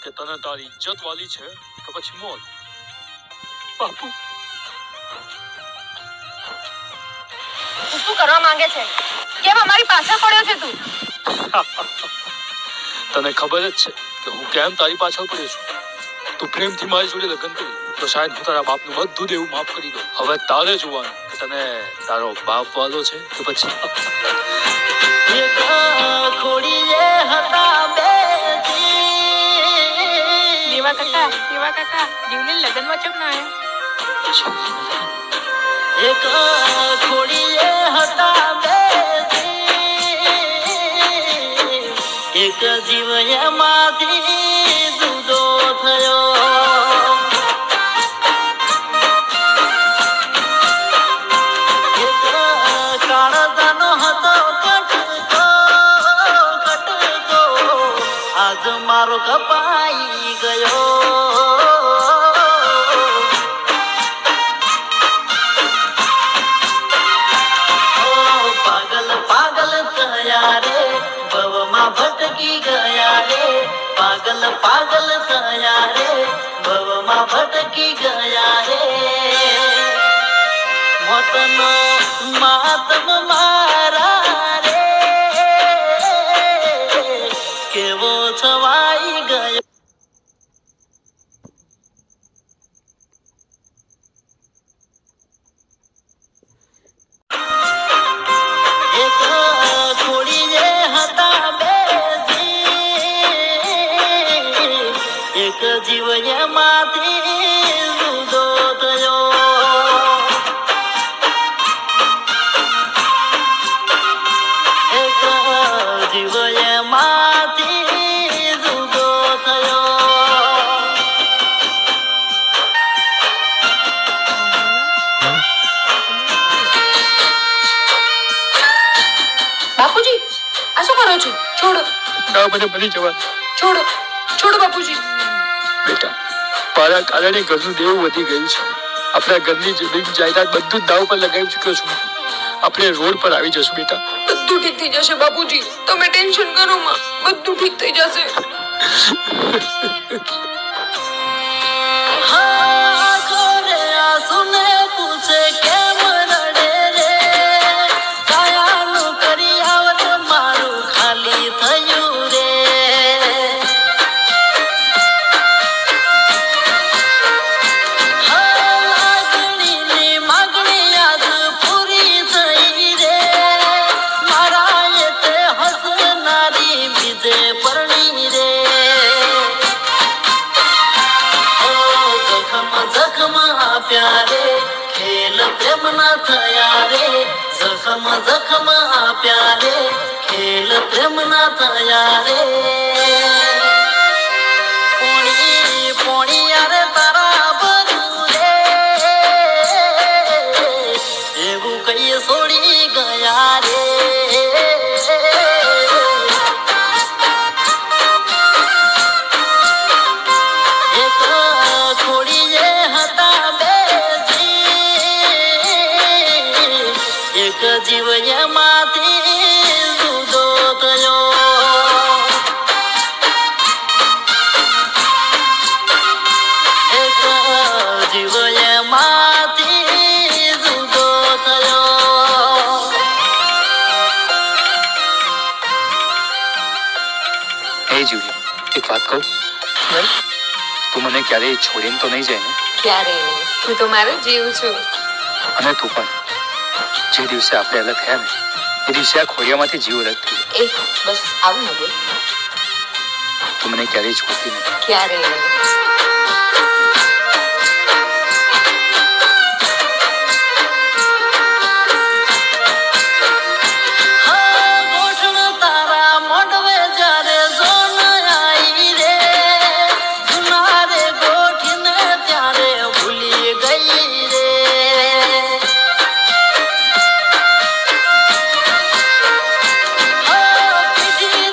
કે તને તારી ઇજ્જત વાલી છે કે પછી મોત? બાપુ તું શું કરવા માંગે છે? કેમ અમારી પાછળ પડ્યો છે તું? તને ખબર જ છે કે હું કેમ તારી પાછળ પડ્યો છું. તું પ્રેમથી મારી જોડે લગ્ન કરી તો શાયદ હું તારા બાપનું બધું દેવું માફ કરી દઉં. હવે તારે જોવાનું કે તને તારો બાપ વાલો છે કે પછી દેવા કાકા જીવને લગ્નમાં ચમ ના આવ્યા? એક ખોડીએ હતા બે, એક જીવ એમાંથી જુદો થયો. એક કાળજાનો હતો કટકો, આજ મારો કપાઈ ગયો. ભટકી ગયા રે પાગલ પાગલ થયા રે ભવમાં ભટકી ગયા રે. મોતનો માતમ મારા રે કેવો છવાઈ ગયો. એક ખોડીએ હતા એક જીવ એમાંથી જુદો થયો. એક જીવ એમાંથી જુદો થયો. બાપુજી આ શું કરો છો? છોડો. મને મરી જવા. છોડો છોડો બાપુજી. બેટા મારા કારણે ઘરનું દેવું વધી ગયું છે. આપણા ઘરની જમીન જાયદાદ બધું જ દાવ પર લગાવી ચૂક્યો છું. આપણે રોડ પર આવી જશું બેટા. બધું ઠીક થઈ જશે બાપુજી, તમે ટેન્શન કરો માં, બધું ઠીક થઈ જશે. હા ઘરે આસુને પૂછે કેમ રડે રે, કાયાનું કરી આવત મારું ખાલી થયું રે. प्यारे खेल प्रेम न थया रे, जखम जखम प्यारे खेल प्रेम न थया रे. पोणी पोणी यारे तारा बरू रे એવું કઈ છોડી ગયા રે. એક ખોડીએ હતા એક જીવ એમાંથી જુદો થયો. એક જીવ એમાંથી જુદો થયો. હે જુલી, એક વાત કહું? તું મને ક્યારેય છોડીને તો નહીં જાય ને? ક્યારેય નહીં, તું તો મારો જીવ છું. અને તું પણ. જે દિવસે આપણે અલગ થયા ને એ દિવસે આ ખોડિયામાંથી જીવ અલગ થયો. એ બસ આવું ન બોલ. તું મને ક્યારેય છોડતી નથી. ક્યારેય નહીં.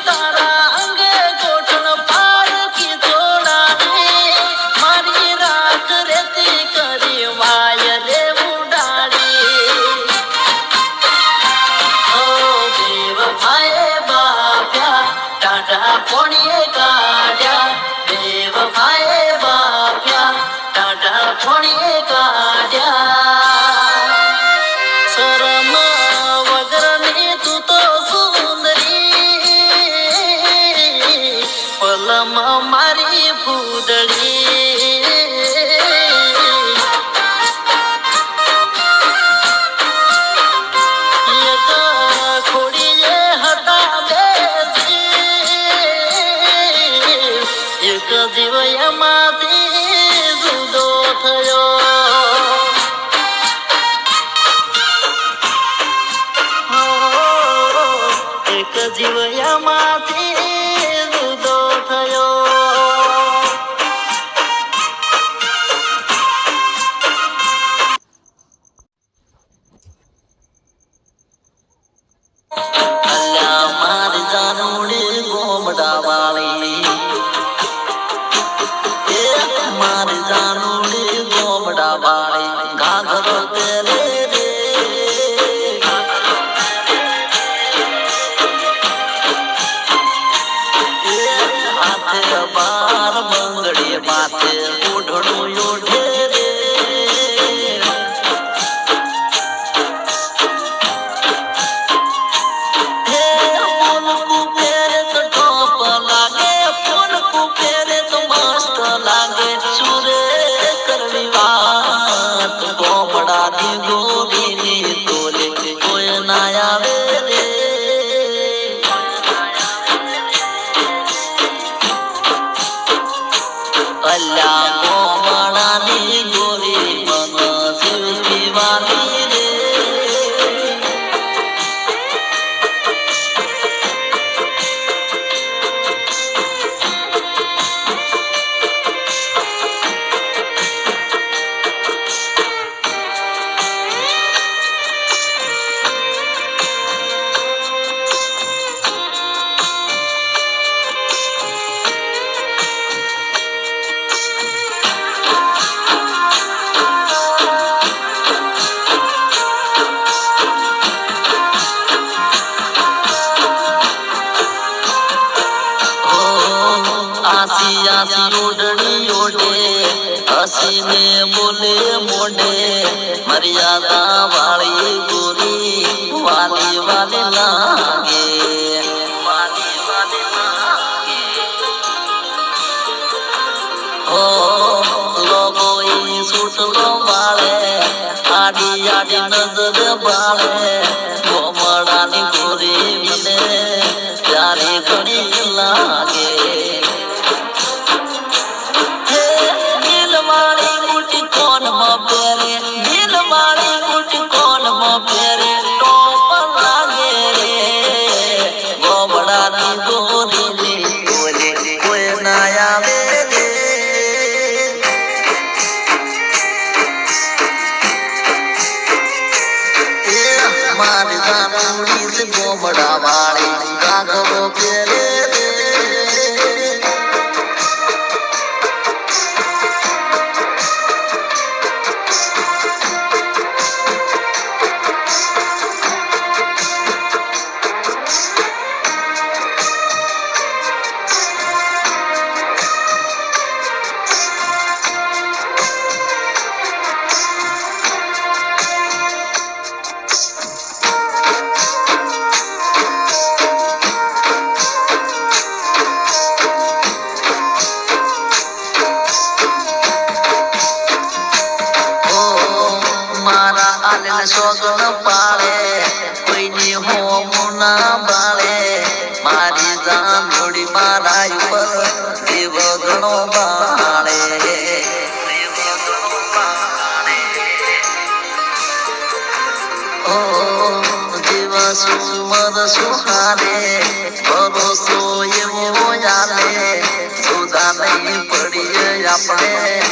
તારા અંગે ગોઠણ પાર કી તોડા એક જીવ એમાંથી જુદો થયો. અલ્યા મારી જાનુડી ગોમડા વાળી, મારી જાનુડી ગોમડા વાળી ઘાઘરો પહેરે રે. હાથે બાર બંગડી માથે ઓઢણું ઓઢે રે. અલ્યા ગોમડાની ગોરી મન જીવતી વાલી રે. આસી આસી ઓઢણી ઓઢે, હસીને બોલે મોઢે, મર્યાદા વાળી ગોરી વાલી વાલી લાગે. વાલી વાલી લાગે. ઓ લોકો ઈ સૂટલો વાળે, આડી આડી નજર બાળે, ગોમડાની ગોરી મને ત્યારે ઘણી લાગે. મારી જાનુડી ગોમડા વાળી ઘાઘરો પહેરે રે. સોગન પાળે, કોઈની હોમ ના બાળે, મારી જાનુડી મારા ઉપર દેવ ગણો બાળે. ઓ જીવ સુમર સુહારે, ભરોસો એવો યાલે, સુધા નહીં પડીએ આપણે